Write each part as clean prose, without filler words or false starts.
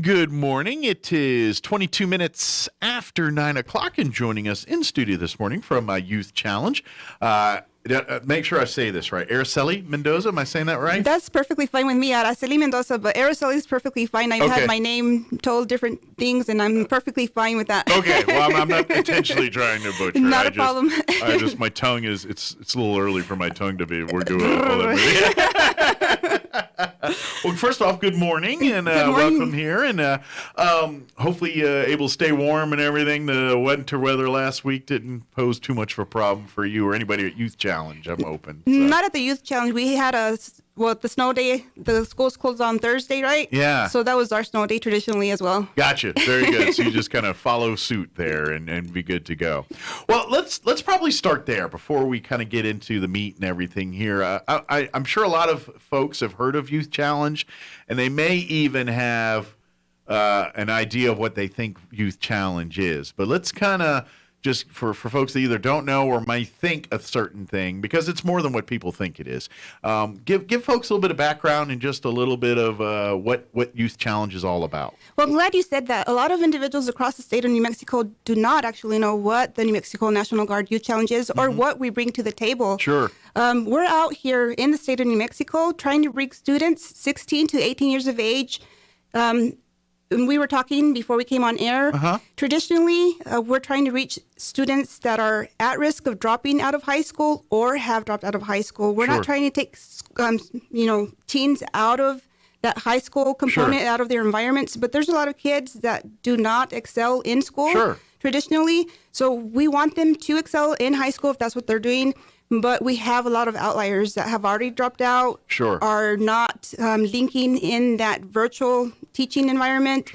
Good morning. It is 22 minutes after 9 o'clock, and joining us in studio this morning from Youth Challenge. Make sure I say this right. Araceli Mendoza, am I saying that right? That's perfectly fine with me, Araceli Mendoza, but Araceli is perfectly fine. I've had my name told different things, and I'm perfectly fine with that. Okay, well, I'm not intentionally trying to butcher. Not a problem. My tongue is, it's a little early for my tongue to be, we're doing all that. Well, first off, good morning, and welcome here, and hopefully able to stay warm and everything. The winter weather last week didn't pose too much of a problem for you or anybody at Youth Challenge. I'm open. So. Not at the Youth Challenge. We had the snow day. The school's closed on Thursday, right? Yeah. So that was our snow day traditionally as well. Gotcha. Very good. So you just kind of follow suit there and be good to go. Well, let's probably start there before we kind of get into the meat and everything here. I'm sure a lot of folks have heard of Youth Challenge, and they may even have an idea of what they think Youth Challenge is. But let's kind of just for folks that either don't know or might think a certain thing, because it's more than what people think it is. Give folks a little bit of background and just a little bit of what Youth Challenge is all about. Well, I'm glad you said that. A lot of individuals across the state of New Mexico do not actually know what the New Mexico National Guard Youth Challenge is or what we bring to the table. Sure. We're out here in the state of New Mexico trying to bring students 16 to 18 years of age. And we were talking before we came on air. Traditionally, we're trying to reach students that are at risk of dropping out of high school or have dropped out of high school. We're not trying to take, teens out of that high school component, out of their environments. But there's a lot of kids that do not excel in school traditionally. So we want them to excel in high school if that's what they're doing. But we have a lot of outliers that have already dropped out, are not linking in that virtual teaching environment.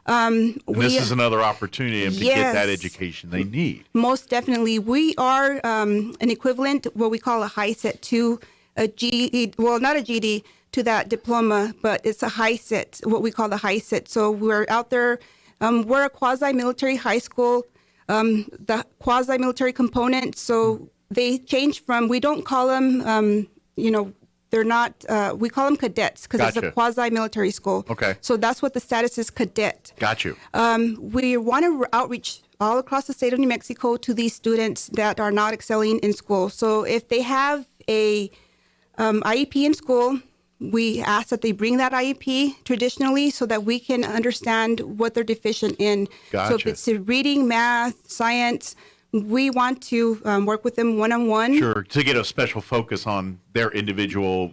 And this is another opportunity to get that education they need. Most definitely. We are an equivalent, what we call a high set to a GED, well, not a GED, to that diploma, but it's a high set, what we call the high set. So we're out there, we're a quasi-military high school, the quasi-military component, so they changed from, we don't call them, they're not, we call them cadets because it's a quasi-military school. So that's what the status is, cadet. Got you. We want to outreach all across the state of New Mexico to these students that are not excelling in school. So if they have a IEP in school, we ask that they bring that IEP traditionally so that we can understand what they're deficient in. So if it's reading, math, science, we want to work with them one-on-one. To get a special focus on their individual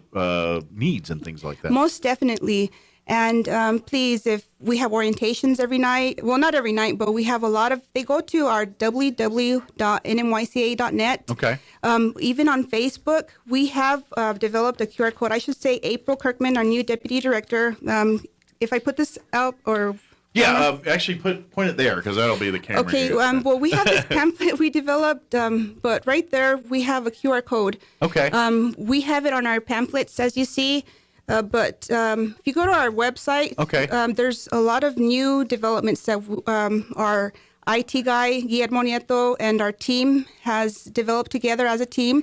needs and things like that. Most definitely. And please, if we have orientations every night, well, not every night, but we have a lot of, they go to our www.nmyca.net. Even on Facebook, we have developed a QR code. I should say April Kirkman, our new deputy director. If I put this out or... actually point it there because that'll be the camera. Well, we have this pamphlet we developed, but right there we have a QR code. We have it on our pamphlets, as you see, but if you go to our website, there's a lot of new developments that our IT guy, Guillermo Nieto, and our team has developed together as a team.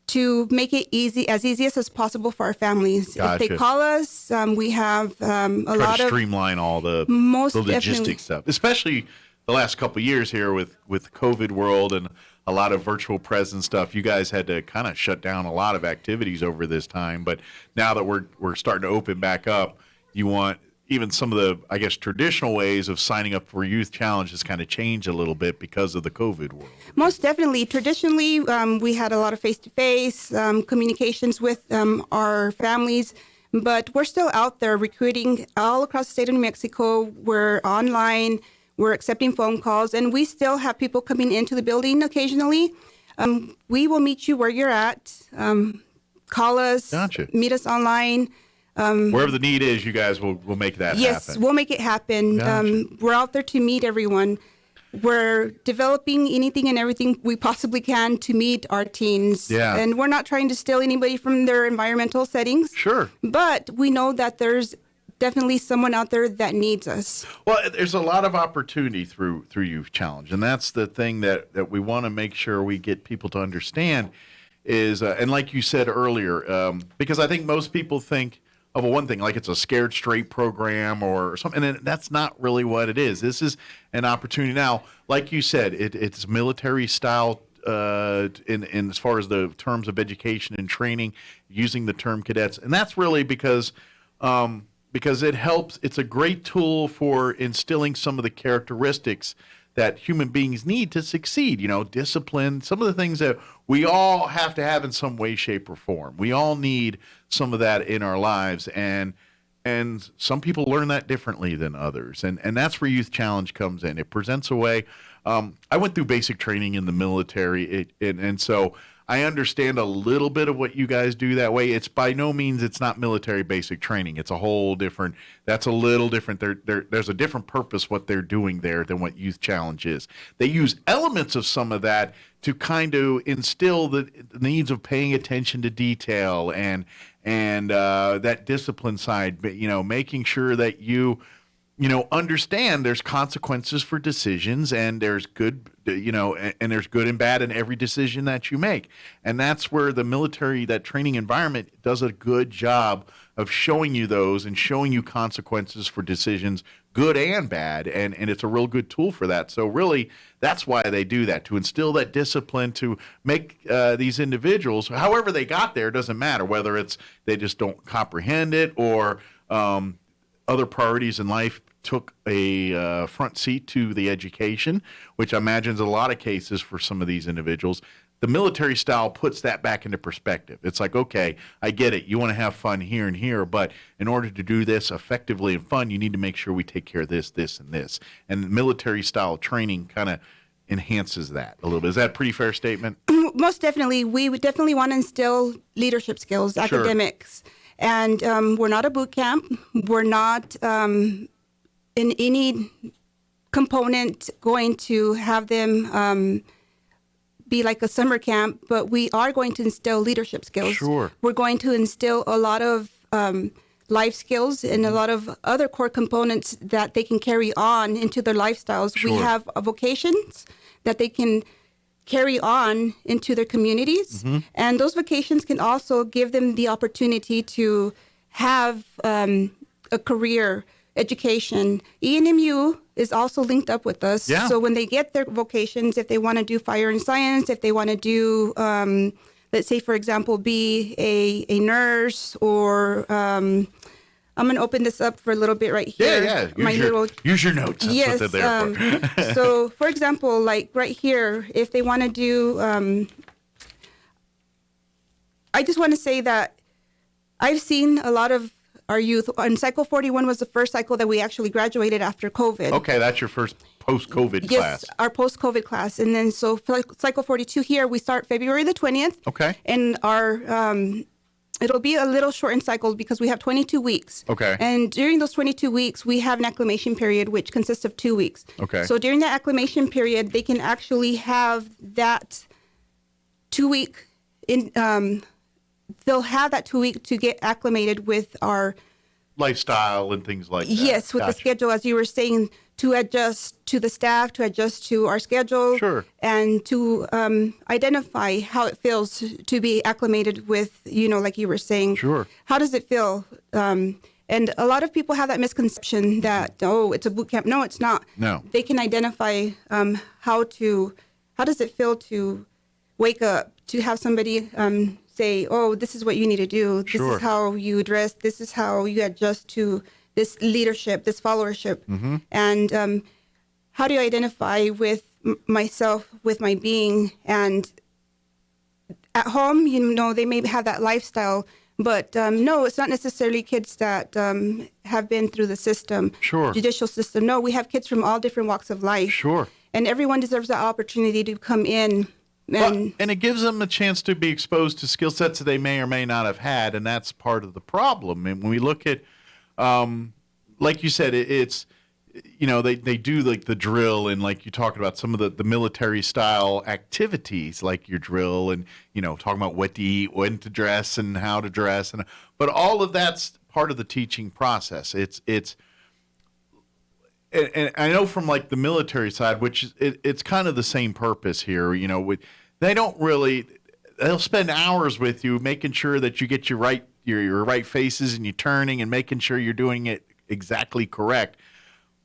To make it as easy as possible for our families. If they call us, we have a lot of streamline all the logistics stuff, especially the last couple of years here with the COVID world and a lot of virtual presence stuff. You guys had to kind of shut down a lot of activities over this time, but now that we're starting to open back up, you want even some of the, I guess, traditional ways of signing up for Youth Challenge has kind of changed a little bit because of the COVID world. Most definitely. Traditionally, we had a lot of face-to-face communications with our families, but we're still out there recruiting all across the state of New Mexico. We're online, we're accepting phone calls, and we still have people coming into the building occasionally. We will meet you where you're at. Call us, meet us online. Wherever the need is, you guys will make that happen. Yes, we'll make it happen. We're out there to meet everyone. We're developing anything and everything we possibly can to meet our teens. And we're not trying to steal anybody from their environmental settings. But we know that there's definitely someone out there that needs us. Well, there's a lot of opportunity through Youth Challenge, and that's the thing that we want to make sure we get people to understand is, and like you said earlier, because I think most people think, of a one thing, like it's a Scared Straight program or something. And that's not really what it is. This is an opportunity. Now, like you said, it's military style in as far as the terms of education and training, using the term cadets. And that's really because it helps. It's a great tool for instilling some of the characteristics that human beings need to succeed. Discipline, some of the things that we all have to have in some way, shape, or form. We all need some of that in our lives, and some people learn that differently than others. And that's where Youth Challenge comes in. It presents a way. I went through basic training in the military, and so I understand a little bit of what you guys do that way. It's by no means, it's not military basic training. It's a whole different, that's a little different. There's a different purpose what they're doing there than what Youth Challenge is. They use elements of some of that to kind of instill the needs of paying attention to detail and that discipline side, making sure that you understand there's consequences for decisions, and there's good, and there's good and bad in every decision that you make. And that's where the military, that training environment, does a good job of showing you those and showing you consequences for decisions, good and bad. And it's a real good tool for that. So really, that's why they do that, to instill that discipline, to make these individuals, however they got there, doesn't matter, whether it's they just don't comprehend it or other priorities in life took a front seat to the education, which I imagine is a lot of cases for some of these individuals. The military style puts that back into perspective. It's like, okay, I get it. You want to have fun here and here, but in order to do this effectively and fun, you need to make sure we take care of this, this, and this. And military style training kind of enhances that a little bit. Is that a pretty fair statement? Most definitely. We would definitely want to instill leadership skills, academics. And we're not a boot camp. We're not in any component going to have them be like a summer camp, but we are going to instill leadership skills. Sure. We're going to instill a lot of life skills and a lot of other core components that they can carry on into their lifestyles. Sure. We have vocations that they can carry on into their communities. Mm-hmm. And those vocations can also give them the opportunity to have a career education. ENMU is also linked up with us. Yeah. So when they get their vocations, if they want to do fire and science, if they want to do, let's say, for example, be a nurse, or I'm going to open this up for a little bit right here. Yeah. Use your notes. That's yes. what they're there for. So, for example, like right here, if they want to do, I just want to say that I've seen a lot of our youth, and Cycle 41 was the first cycle that we actually graduated after COVID. Okay, that's your first post-COVID class. Yes, our post-COVID class. And then so for Cycle 42 here, we start February the 20th. Okay. And our it'll be a little shortened cycle because we have 22 weeks. Okay. And during those 22 weeks, we have an acclimation period, which consists of 2 weeks. Okay. So during that acclimation period, they can actually have that 2 week they'll have that 2 week to get acclimated with our lifestyle and things like that. Yes, with the schedule, as you were saying, to adjust to the staff, to adjust to our schedule. Sure. And to identify how it feels to be acclimated with, like you were saying. Sure. How does it feel? And a lot of people have that misconception that, it's a boot camp. No, it's not. No. They can identify how does it feel to wake up, to have somebody say, this is what you need to do. This Sure. is how you dress. This is how you adjust to this leadership, this followership. Mm-hmm. And how do you identify with myself, with my being? And at home, they may have that lifestyle, but no, it's not necessarily kids that have been through the system, Sure. judicial system. No, we have kids from all different walks of life. Sure. And everyone deserves that opportunity to come in. And it gives them a chance to be exposed to skill sets that they may or may not have had, and that's part of the problem. And when we look at, like you said, it's, they do like the drill, and like you talked about some of the military style activities, like your drill, and talking about what to eat, when to dress, and how to dress, but all of that's part of the teaching process. And I know from like the military side, which it's kind of the same purpose here. They don't really, they'll spend hours with you making sure that you get your right your right faces and you're turning and making sure you're doing it exactly correct.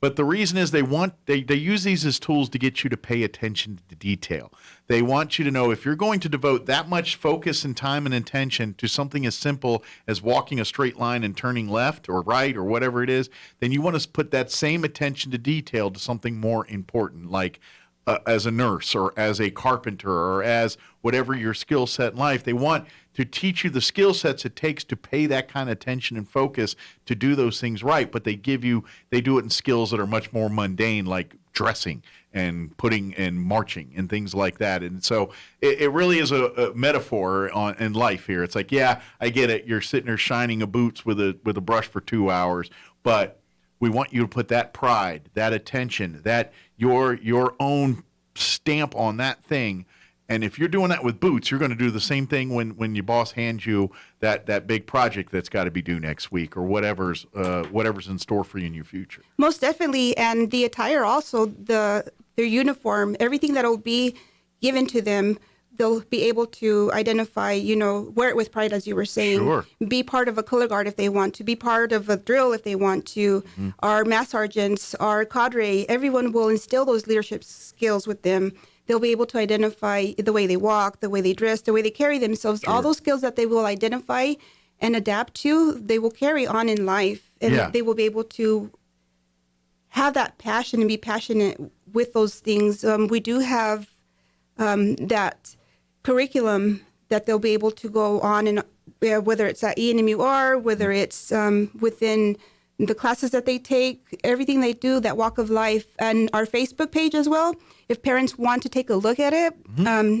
But the reason is they use these as tools to get you to pay attention to detail. They want you to know if you're going to devote that much focus and time and attention to something as simple as walking a straight line and turning left or right or whatever it is, then you want to put that same attention to detail to something more important, like as a nurse or as a carpenter or as whatever your skill set in life. They want to teach you the skill sets it takes to pay that kind of attention and focus to do those things right, but they do it in skills that are much more mundane, like dressing and putting and marching and things like that. And so it really is a metaphor in life here. It's like, yeah, I get it. You're sitting there shining a boots with a brush for 2 hours, but we want you to put that pride, that attention, that your own stamp on that thing. And if you're doing that with boots, you're going to do the same thing when your boss hands you that big project that's got to be due next week or whatever's in store for you in your future. Most definitely. And the attire also, their uniform, everything that will be given to them, they'll be able to identify, wear it with pride, as you were saying. Sure. Be part of a color guard if they want to, be part of a drill if they want to. Mm-hmm. Our mass sergeants, our cadre, everyone will instill those leadership skills with them. They'll be able to identify the way they walk, the way they dress, the way they carry themselves. Sure. All those skills that they will identify and adapt to, they will carry on in life. And they will be able to have that passion and be passionate with those things. We do have that curriculum that they'll be able to go on, and whether it's at ENMUR, whether it's within the classes that they take, everything they do, that walk of life, and our Facebook page as well. If parents want to take a look at it,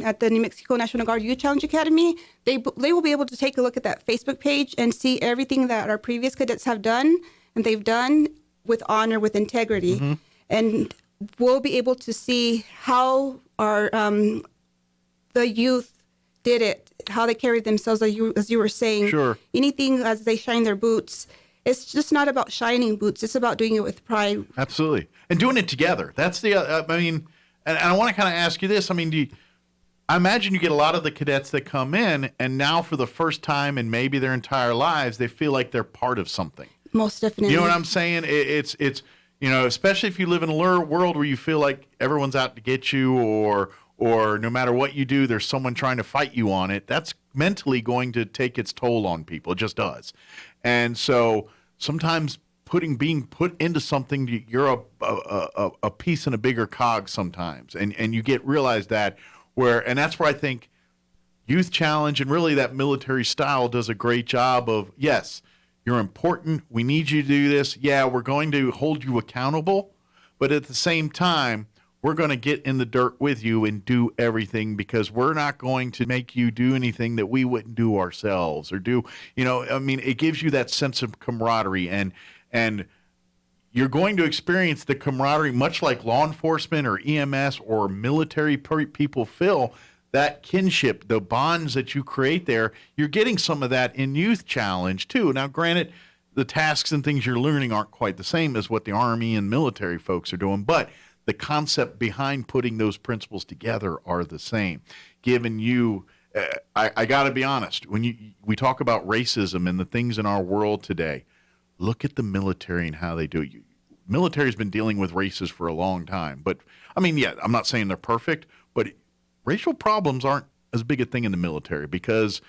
at the New Mexico National Guard Youth Challenge Academy, they will be able to take a look at that Facebook page and see everything that our previous cadets have done, and they've done with honor, with integrity. Mm-hmm. And we'll be able to see how our the youth did it, how they carried themselves, as you were saying. Sure. Anything as they shine their boots. It's just not about shining boots. It's about doing it with pride. Absolutely. And doing it together. That's the, and I want to kind of ask you this. I imagine you get a lot of the cadets that come in, and now for the first time in maybe their entire lives, they feel like they're part of something. Most definitely. You know what I'm saying? It's especially if you live in a world where you feel like everyone's out to get you, or no matter what you do, there's someone trying to fight you on it. That's mentally going to take its toll on people. It just does. And so sometimes being put into something, you're a piece in a bigger cog sometimes, and you realize that and that's where I think Youth Challenge and really that military style does a great job of, yes, you're important, we need you to do this, yeah, we're going to hold you accountable, but at the same time, we're going to get in the dirt with you and do everything, because we're not going to make you do anything that we wouldn't do ourselves or do, it gives you that sense of camaraderie, and you're going to experience the camaraderie much like law enforcement or EMS or military people feel, that kinship, the bonds that you create there. You're getting some of that in Youth Challenge too. Now, granted, the tasks and things you're learning aren't quite the same as what the Army and military folks are doing, but the concept behind putting those principles together are the same. Giving you, I got to be honest, when we talk about racism and the things in our world today, look at the military and how they do it. Military has been dealing with races for a long time, but I'm not saying they're perfect, but racial problems aren't as big a thing in the military, because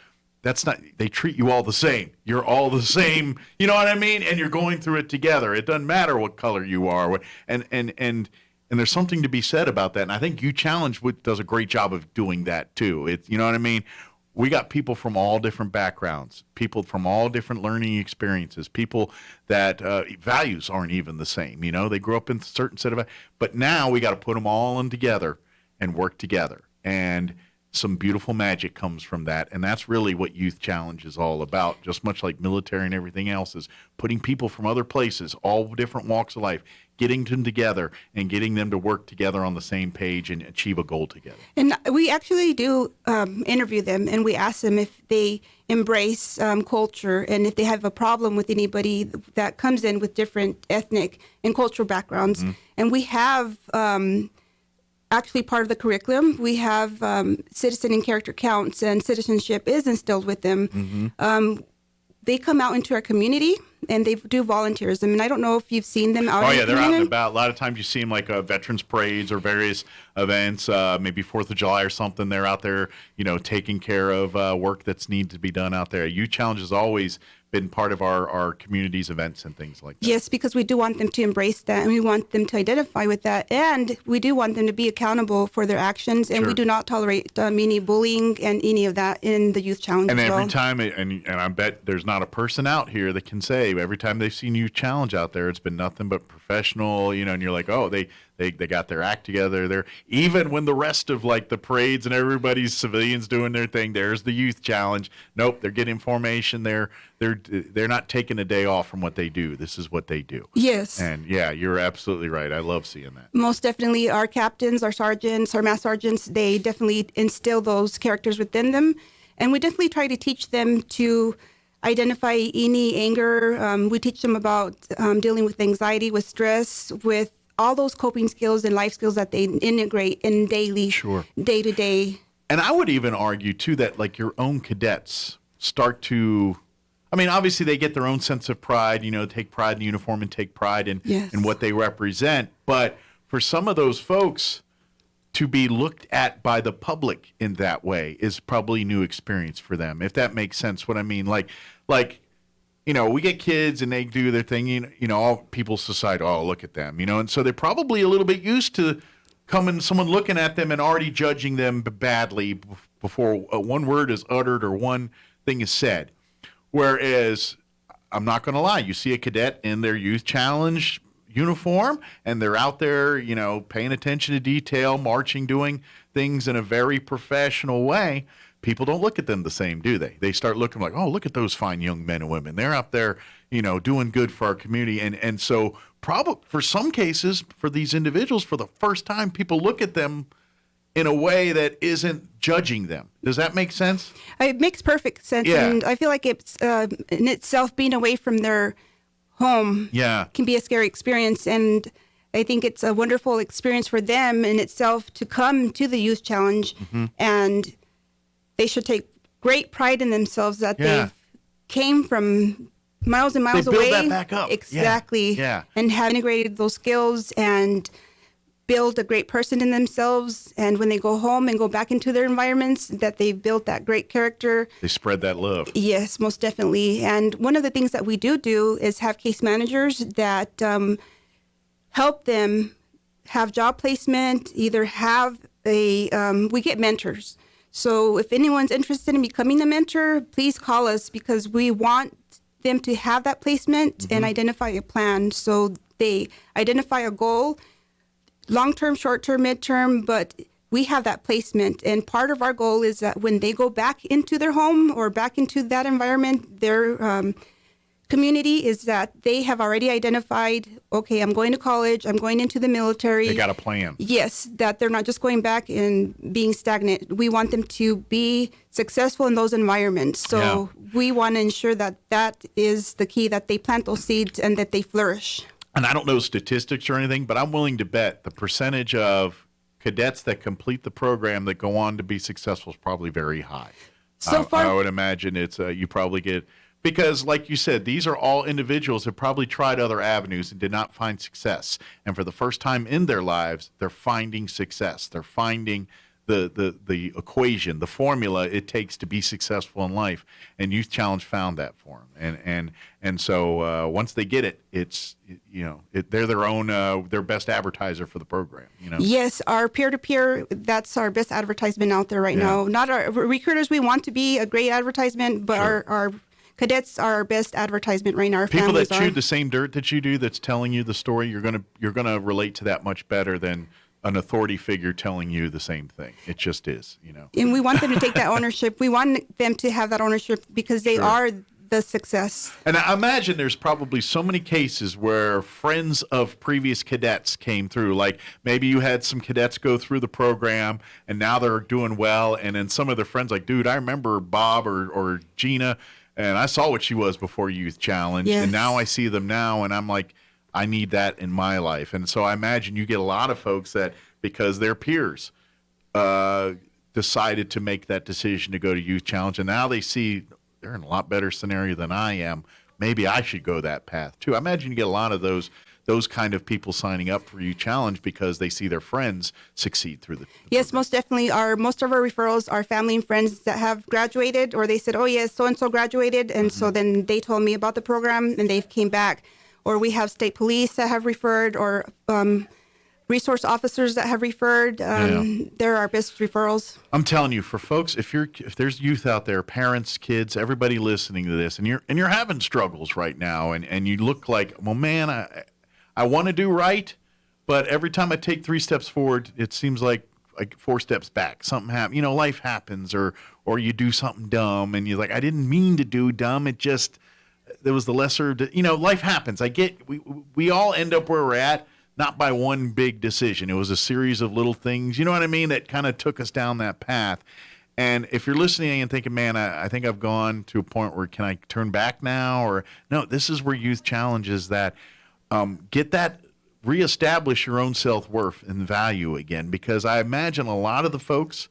they treat you all the same. You're all the same, you know what I mean? And you're going through it together. It doesn't matter what color you are, and there's something to be said about that. And I think Youth Challenge does a great job of doing that too. You know what I mean? We got people from all different backgrounds, people from all different learning experiences, people that values aren't even the same. They grew up in a certain set of, but now we got to put them all in together and work together. And some beautiful magic comes from that. And that's really what Youth Challenge is all about, just much like military and everything else, is putting people from other places, all different walks of life, getting them together and getting them to work together on the same page and achieve a goal together. And we actually do interview them, and we ask them if they embrace culture, and if they have a problem with anybody that comes in with different ethnic and cultural backgrounds. Mm-hmm. And we have actually part of the curriculum, we have citizen and character counts, and citizenship is instilled with them. Mm-hmm. they come out into our community and they do volunteerism. And I don't know if you've seen them out. Oh, in yeah, the they're out community. and about. A lot of times you see them like veterans parades or various events, maybe 4th of July or something. They're out there, taking care of work that's needed to be done out there. Youth Challenge has always been part of our community's events and things like that. Yes, because we do want them to embrace that, and we want them to identify with that, and we do want them to be accountable for their actions, and Sure. we do not tolerate any bullying and any of that in the Youth Challenge. And as every well. time, and I bet there's not a person out here that can say every time they've seen Youth Challenge out there, it's been nothing but professional, and you're like, oh, they got their act together. They're even when the rest of like the parades and everybody's civilians doing their thing, there's the Youth Challenge. Nope, they're getting formation. They're not taking a day off from what they do. This is what they do. Yes. And yeah, you're absolutely right. I love seeing that. Most definitely, our captains, our sergeants, our mass sergeants, they definitely instill those characters within them. And we definitely try to teach them to identify any anger. We teach them about dealing with anxiety, with stress, with all those coping skills and life skills that they integrate in daily, Sure. day to day. And I would even argue, too, that like your own cadets start to, I mean, obviously they get their own sense of pride, take pride in the uniform and take pride in Yes. what they represent. But for some of those folks to be looked at by the public in that way is probably a new experience for them, if that makes sense what I mean. Like, we get kids and they do their thing, all people's society, oh, look at them, and so they're probably a little bit used to someone looking at them and already judging them badly before one word is uttered or one thing is said. Whereas, I'm not going to lie, you see a cadet in their Youth Challenge uniform and they're out there, paying attention to detail, marching, doing things in a very professional way. People don't look at them the same, do they? They start looking like, oh, look at those fine young men and women. They're out there, doing good for our community. And so probably for some cases, for these individuals, for the first time, people look at them in a way that isn't judging them. Does that make sense? It makes perfect sense. Yeah. And I feel like it's in itself being away from their home Yeah. can be a scary experience. And I think it's a wonderful experience for them in itself to come to the Youth Challenge. Mm-hmm. And they should take great pride in themselves that Yeah. they've came from miles and miles They build away. that back up. Yeah. Exactly. Yeah. And have integrated those skills and build a great person in themselves. And when they go home and go back into their environments, that they've built that great character. They spread that love. Yes, most definitely. And one of the things that we do is have case managers that help them have job placement, either have we get mentors. So if anyone's interested in becoming a mentor, please call us because we want them to have that placement and identify a plan. So they identify a goal, long-term, short-term, midterm, but we have that placement. And part of our goal is that when they go back into their home or back into that environment, their community, is that they have already identified, okay, I'm going to college, I'm going into the military. They got a plan. Yes, that they're not just going back and being stagnant. We want them to be successful in those environments. So we want to ensure that that is the key, that they plant those seeds and that they flourish. And I don't know statistics or anything, but I'm willing to bet the percentage of cadets that complete the program that go on to be successful is probably very high. So far, I would imagine it's you probably get, because like you said, these are all individuals that probably tried other avenues and did not find success. And for the first time in their lives, they're finding success. They're finding the equation, the formula it takes to be successful in life. And Youth Challenge found that for them. And so once they get it, it's they're their own their best advertiser for the program. Yes, our peer-to-peer, that's our best advertisement out there right now. Not our recruiters, we want to be a great advertisement, but Sure. our cadets are our best advertisement right now. Our People families that chew the same dirt that you do, that's telling you the story, you're gonna relate to that much better than an authority figure telling you the same thing. It just is, And we want them to take that ownership. We want them to have that ownership because they Sure. are the success. And I imagine there's probably so many cases where friends of previous cadets came through. Like maybe you had some cadets go through the program and now they're doing well. And then some of their friends like, dude, I remember Bob or Gina and I saw what she was before Youth Challenge. Yes. And now I see them now and I'm like, I need that in my life. And so I imagine you get a lot of folks that, because their peers decided to make that decision to go to Youth Challenge, and now they see they're in a lot better scenario than I am. Maybe I should go that path too. I imagine you get a lot of those kind of people signing up for Youth Challenge because they see their friends succeed through the Yes, program. most definitely. Most of our referrals are family and friends that have graduated, or they said, "Oh yes, so and so graduated," and so then they told me about the program and they've came back. Or we have state police that have referred, or resource officers that have referred. They're our best referrals. I'm telling you, for folks, if there's youth out there, parents, kids, everybody listening to this, and you're having struggles right now, and you look like, well, man, I want to do right, but every time I take 3 steps forward, it seems like 4 steps back. Something happens, life happens, or you do something dumb, and you're like, I didn't mean to do dumb. It just, there was the lesser, life happens. We all end up where we're at, not by one big decision. It was a series of little things, you know what I mean, that kind of took us down that path. And if you're listening and thinking, man, I think I've gone to a point where can I turn back now? Or no, this is where Youth Challenge is that. Get that, reestablish your own self-worth and value again, because I imagine a lot of the folks,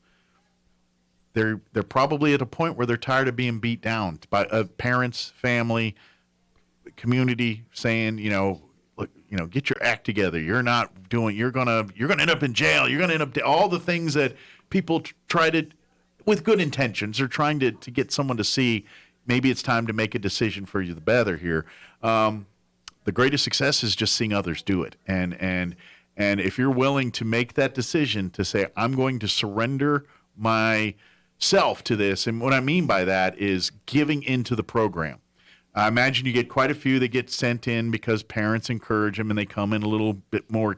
they're probably at a point where they're tired of being beat down by parents, family, community saying, look, get your act together. You're not doing. You're gonna end up in jail. You're gonna end up all the things that people try to, with good intentions, are trying to get someone to see. Maybe it's time to make a decision for you the better here. The greatest success is just seeing others do it. And if you're willing to make that decision to say, I'm going to surrender myself to this, and what I mean by that is giving into the program. I imagine you get quite a few that get sent in because parents encourage them and they come in a little bit more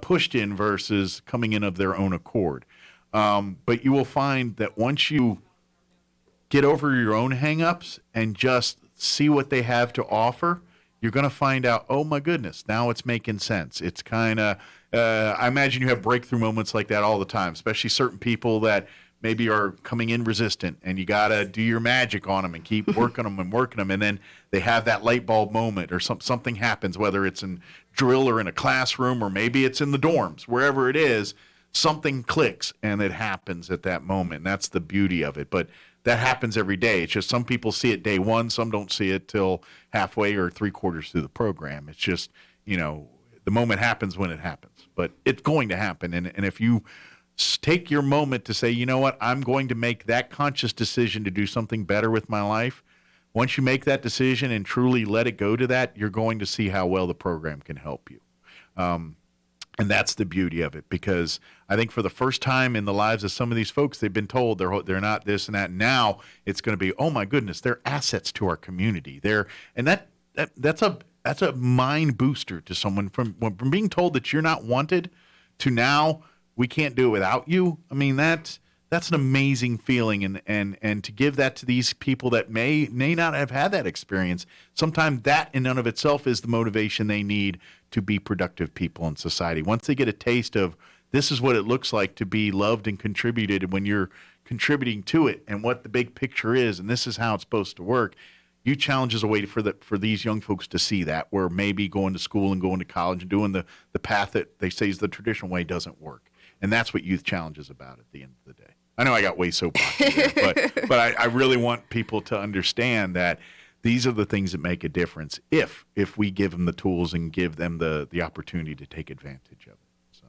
pushed in versus coming in of their own accord. But you will find that once you get over your own hangups and just see what they have to offer, you're going to find out, oh my goodness, now it's making sense. It's kind of, I imagine you have breakthrough moments like that all the time, especially certain people that maybe are coming in resistant, and you got to do your magic on them and keep working them and working them. And then they have that light bulb moment, or something happens, whether it's in drill or in a classroom, or maybe it's in the dorms, wherever it is, something clicks and it happens at that moment. And that's the beauty of it. But that happens every day. It's just some people see it day one, some don't see it till halfway or 3/4 through the program. It's just, the moment happens when it happens. But it's going to happen. And if you take your moment to say, you know what, I'm going to make that conscious decision to do something better with my life. Once you make that decision and truly let it go to that, you're going to see how well the program can help you. And that's the beauty of it, because I think for the first time in the lives of some of these folks, they've been told they're not this and that. Now it's going to be, oh my goodness, they're assets to our community. That's a mind booster to someone from being told that you're not wanted to now we can't do it without you. I mean, that's an amazing feeling, and to give that to these people that may not have had that experience, sometimes that in and of itself is the motivation they need to be productive people in society. Once they get a taste of this is what it looks like to be loved and contributed when you're contributing to it, and what the big picture is, and this is how it's supposed to work. Youth Challenge is a way for these young folks to see that, where maybe going to school and going to college and doing the path that they say is the traditional way doesn't work. And that's what Youth Challenge is about at the end of the day. I know I got way soapboxy there, but I really want people to understand that these are the things that make a difference if we give them the tools and give them the opportunity to take advantage of it. So.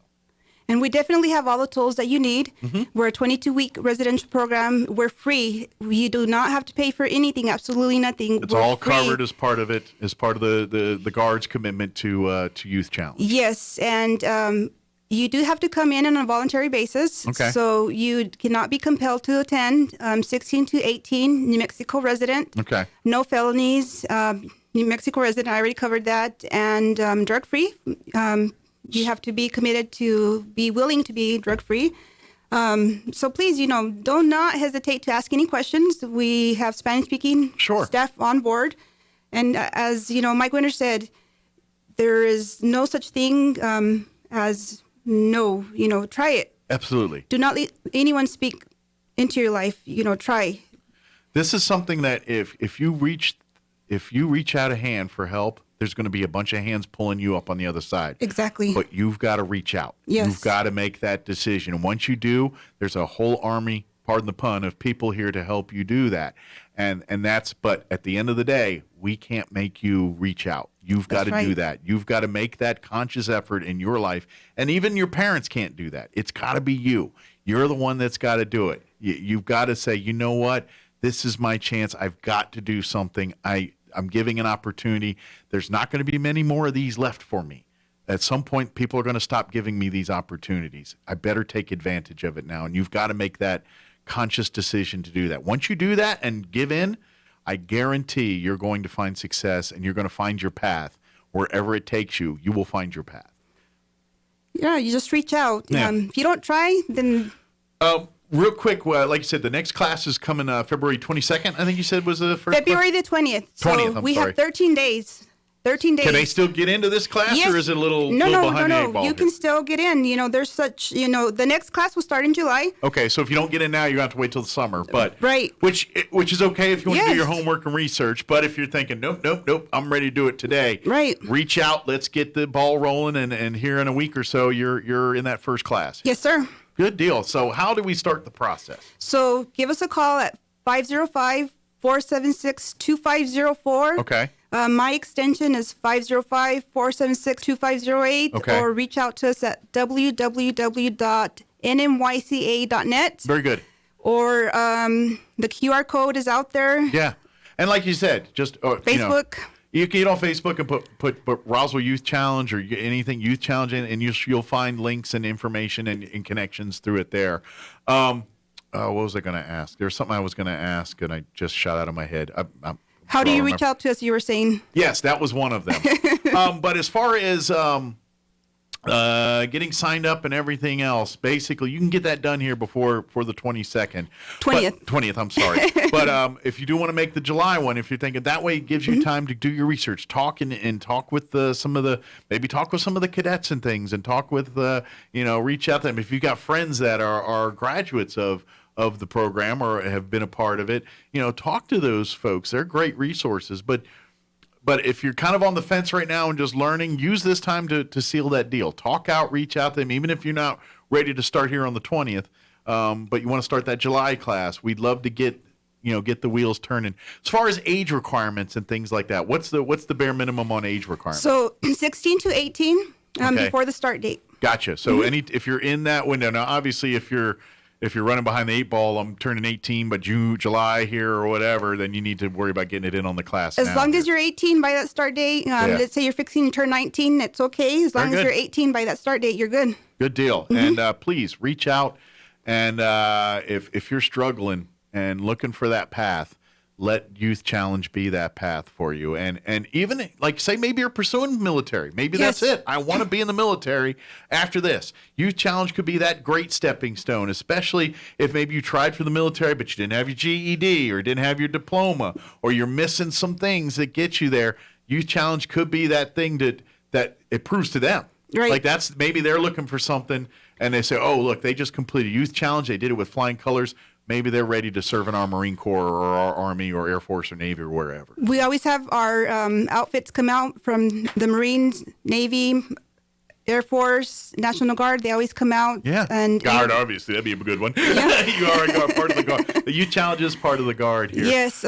And we definitely have all the tools that you need. Mm-hmm. We're a 22-week residential program. We're free. You do not have to pay for anything, absolutely nothing. It's all free. Covered as part of it, as part of the Guard's commitment to Youth Challenge. Yes, and you do have to come in on a voluntary basis. Okay. So you cannot be compelled to attend. 16 to 18, New Mexico resident. Okay. No felonies. New Mexico resident, I already covered that. And drug-free. You have to be committed to be willing to be drug-free. So please, do not hesitate to ask any questions. We have Spanish-speaking staff on board. And as, Mike Winter said, there is no such thing as... No, try it. Absolutely. Do not let anyone speak into your life. Try. This is something that if you reach out a hand for help, there's going to be a bunch of hands pulling you up on the other side. Exactly. But you've got to reach out. Yes. You've got to make that decision. And once you do, there's a whole army pardon the pun, of people here to help you do that. And but at the end of the day, we can't make you reach out. You've got to do that. You've got to make that conscious effort in your life. And even your parents can't do that. It's got to be you. You're the one that's got to do it. You've got to say, you know what? This is my chance. I've got to do something. I'm giving an opportunity. There's not going to be many more of these left for me. At some point, people are going to stop giving me these opportunities. I better take advantage of it now. And you've got to make that conscious decision to do that. Once you do that and give in, I guarantee you're going to find success and you're going to find your path. Wherever it takes you, you will find your path. Yeah, you just reach out. Yeah. If you don't try, then... Real quick, like you said, the next class is coming February 22nd, I think you said was the first February the 20th. So 20th, we have 13 days. 13 days. Can they still get into this class, Yes. or is it a little behind the eight ball? You can still get in. There's such, the next class will start in July. Okay, so if you don't get in now, you're going to have to wait till the summer. But Right. Which is okay if you want to do Yes. your homework and research. But if you're thinking, nope, I'm ready to do it today. Right. Reach out. Let's get the ball rolling. And here in a week or so, you're in that first class. Yes, sir. Good deal. So how do we start the process? So give us a call at 505-476-2504. Okay. My extension is 505-476-2508. Okay. Or reach out to us at www.nmyca.net. Very good. Or the QR code is out there. Yeah. And like you said, just Facebook. You can get on Facebook and put Roswell Youth Challenge or anything Youth Challenge in, and you'll find links and information and connections through it there. What was I going to ask? There's something I was going to ask, and I just shot out of my head. How do you reach out to us, you were saying? Yes, that was one of them. But as far as getting signed up and everything else, basically, you can get that done here for the 22nd. 20th. 20th, I'm sorry. But if you do want to make the July one, if you're thinking that way, it gives you time to do your research, talk with some of the cadets and things, and talk with, reach out to them. If you've got friends that are graduates of the program or have been a part of it, talk to those folks. They're great resources. But if you're kind of on the fence right now and just learning, use this time to seal that deal. Talk out, reach out to them, even if you're not ready to start here on the 20th, but you want to start that July class. We'd love to get the wheels turning. As far as age requirements and things like that, what's the bare minimum on age requirements? So 16 to 18 before the start date. Gotcha. So if you're in that window, now obviously if you're running behind the eight ball, I'm turning 18, but July here or whatever, then you need to worry about getting it in on the class. As long as you're 18 by that start date, let's say you're fixing to turn 19, it's okay. As long as you're 18 by that start date, you're good. Good deal. And please reach out. And if you're struggling and looking for that path, let Youth Challenge be that path for you. And even, like, say maybe you're pursuing military. Maybe that's it. I want to be in the military after this. Youth Challenge could be that great stepping stone, especially if maybe you tried for the military, but you didn't have your GED or didn't have your diploma, or you're missing some things that get you there. Youth Challenge could be that thing that it proves to them. Right. Like maybe they're looking for something and they say, oh, look, they just completed Youth Challenge. They did it with flying colors. Maybe they're ready to serve in our Marine Corps or our Army or Air Force or Navy or wherever. We always have our outfits come out from the Marines, Navy, Air Force, National Guard. They always come out. Yeah. And Guard, obviously. That'd be a good one. Yeah. You are part of the Guard. The Youth Challenge is part of the Guard here. Yes.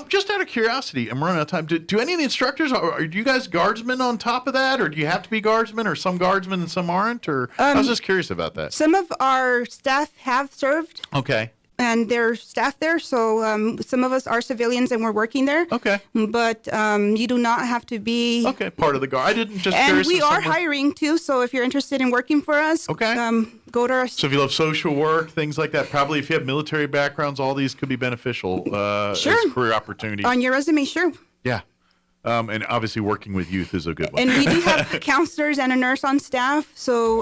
Just out of curiosity, I'm running out of time. Do any of the instructors, are you guys guardsmen on top of that? Or do you have to be guardsmen? Or some guardsmen and some aren't? Or I was just curious about that. Some of our staff have served. Okay. And there's staff there, so some of us are civilians and we're working there. Okay. But you do not have to be. Okay, part of the Guard. I didn't just And curious. we are hiring too, so if you're interested in working for us, Okay. Go to our. So if you love social work, things like that, probably if you have military backgrounds, all these could be beneficial Sure. as career opportunities. On your resume, sure. Yeah. And obviously working with youth is a good one. And we do have counselors and a nurse on staff, so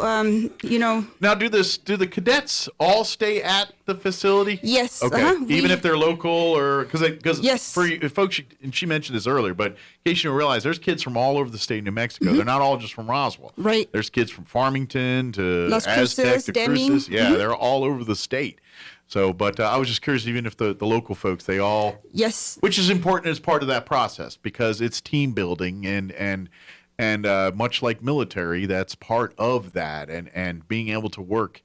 Now, do the cadets all stay at the facility? Yes. Okay. Even if they're local, or because Yes. for you, folks, and she mentioned this earlier, but in case you don't realize, there's kids from all over the state of New Mexico. They're not all just from Roswell. Right. There's kids from Farmington to Las Aztec Cruces, to Deming. Cruces. Yeah, they're all over the state. So, but I was just curious, even if the local folks, they all, Yes. which is important as part of that process, because it's team building and much like military, that's part of that, and being able to work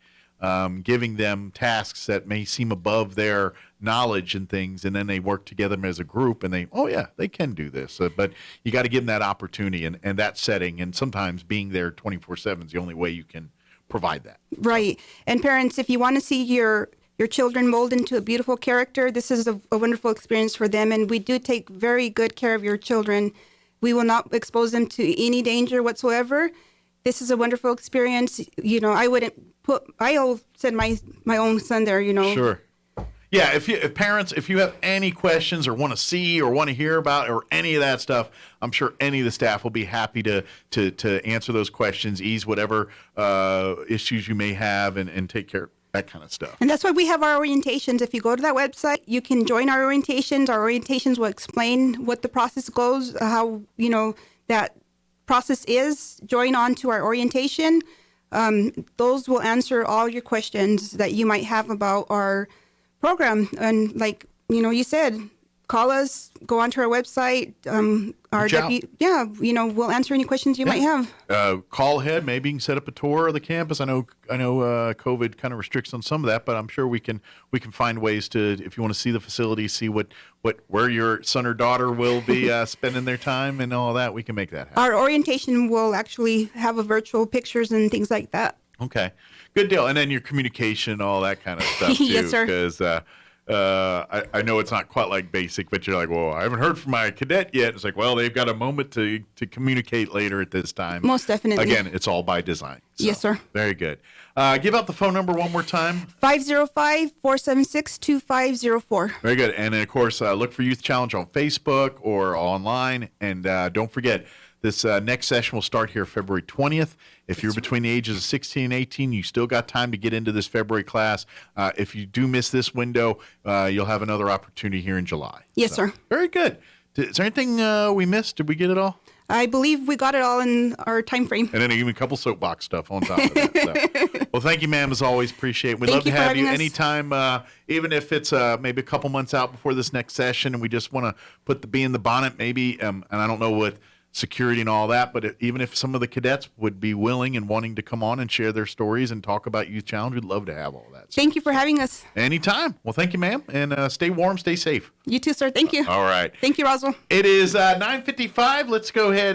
giving them tasks that may seem above their knowledge and things, and then they work together as a group, and they can do this. But you got to give them that opportunity and that setting, and sometimes being there 24/7 is the only way you can provide that. Right. And parents, if you want to see your children mold into a beautiful character, this is a wonderful experience for them. And we do take very good care of your children. We will not expose them to any danger whatsoever. This is a wonderful experience. I'll send my own son there, Sure. Yeah, if parents, if you have any questions or want to see or want to hear about or any of that stuff, I'm sure any of the staff will be happy to answer those questions, ease whatever issues you may have, and take care of that kind of stuff. And that's why we have our orientations. If you go to that website, you can join our orientations. Our orientations will explain what the process goes, how, that process is. Join on to our orientation. Those will answer all your questions that you might have about our program. And like, you said, call us, go onto our website. We'll answer any questions you might have. Call ahead. Maybe you can set up a tour of the campus. I know COVID kind of restricts on some of that, but I'm sure we can find ways to, if you want to see the facility, see where your son or daughter will be spending their time and all that, we can make that happen. Our orientation will actually have a virtual pictures and things like that. Okay, good deal. And then your communication, all that kind of stuff too. Yes, sir. Because I know it's not quite like basic, but you're like, well, I haven't heard from my cadet yet. It's like, well, they've got a moment to communicate later at this time. Most definitely. Again, it's all by design. So, yes, sir. Very good. Give out the phone number one more time. 505-476-2504. Very good. And then, of course, look for Youth Challenge on Facebook or online. And don't forget, this next session will start here February 20th. If you're between the ages of 16 and 18, you still got time to get into this February class. If you do miss this window, you'll have another opportunity here in July. Yes, sir. Very good. Is there anything we missed? Did we get it all? I believe we got it all in our time frame. And then even a couple soapbox stuff on top of that. So. Well, thank you, ma'am, as always. Appreciate it. We'd love to have you anytime, even if it's maybe a couple months out before this next session, and we just want to put the bee in the bonnet maybe, and I don't know what security and all that, but even if some of the cadets would be willing and wanting to come on and share their stories and talk about Youth Challenge, we'd love to have all that. Thank you for having us. Anytime. Well, thank you, ma'am, and stay warm, stay safe. You too, sir. Thank you. All right. Thank you, Roswell. It is 9:55. Let's go ahead.